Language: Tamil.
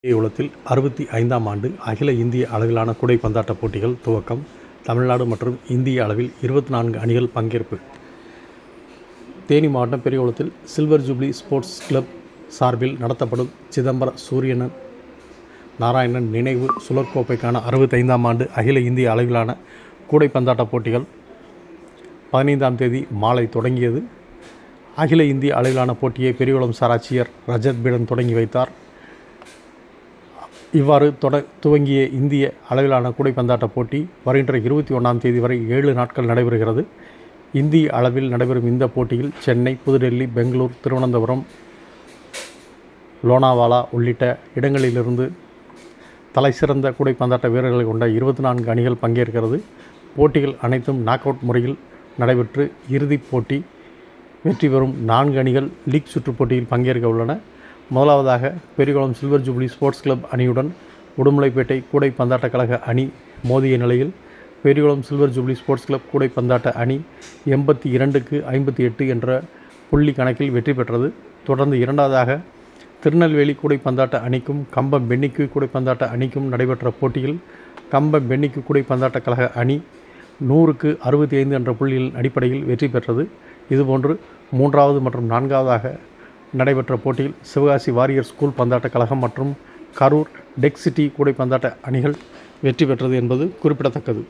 உலகத்தில் 65ஆம் ஆண்டு அகில இந்திய அளவிலான கூடைப்பந்தாட்ட போட்டிகள் துவக்கம். தமிழ்நாடு மற்றும் இந்திய அளவில் 24 அணிகள் பங்கேற்பு. தேனி மாவட்டம் பெரியகுளத்தில் சில்வர் ஜூப்ளி ஸ்போர்ட்ஸ் கிளப் சார்பில் நடத்தப்படும் சிதம்பர சூரிய நாராயணன் நினைவு சுழற்கோப்பைக்கான 65ஆம் ஆண்டு அகில இந்திய அளவிலான கூடைப்பந்தாட்ட போட்டிகள் 15ஆம் தேதி மாலை தொடங்கியது. அகில இந்திய அளவிலான போட்டியை பெரியகுளம் சார் ஆட்சியர் ரஜத் பீடன் தொடங்கி வைத்தார். இவ்வாறு துவங்கிய இந்திய அளவிலான கூடைப்பந்தாட்ட போட்டி வருகின்ற 21ஆம் தேதி வரை 7 நாட்கள் நடைபெறுகிறது. இந்திய அளவில் நடைபெறும் இந்த போட்டியில் சென்னை, புதுடெல்லி, பெங்களூர், திருவனந்தபுரம், லோனாவாலா உள்ளிட்ட இடங்களிலிருந்து தலைசிறந்த கூடைப்பந்தாட்ட வீரர்களை கொண்ட 24 அணிகள் பங்கேற்கிறது. போட்டிகள் அனைத்தும் நாக் அவுட் முறையில் நடைபெற்று இறுதிப் போட்டி வெற்றி பெறும் 4 அணிகள் லீக் சுற்று போட்டியில் பங்கேற்க உள்ளன. முதலாவதாக Periyakulam silver jubilee sports club அணியுடன் உடுமலைப்பேட்டை கூடைப்பந்தாட்ட கழக அணி மோதிய நிலையில் Periyakulam silver jubilee sports club கூடைப்பந்தாட்ட அணி 82க்கு 58 என்ற புள்ளி கணக்கில் வெற்றி பெற்றது. தொடர்ந்து இரண்டாவதாக திருநெல்வேலி கூடைப்பந்தாட்ட அணிக்கும் கம்பம் பென்னிக்கு கூடைப்பந்தாட்ட அணிக்கும் நடைபெற்ற போட்டியில் கம்பம் பென்னிக்கு கூடைப்பந்தாட்ட கழக அணி 100க்கு 65 என்ற புள்ளியின் அடிப்படையில் வெற்றி பெற்றது. இதுபோன்று மூன்றாவது மற்றும் நான்காவதாக நடைபெற்ற போட்டியில் சிவகாசி வாரியர் ஸ்கூல் பந்தாட்ட கழகம் மற்றும் கரூர் டெக் சிட்டி கூடைப்பந்தாட்ட அணிகள் வெற்றி பெற்றது என்பது குறிப்பிடத்தக்கது.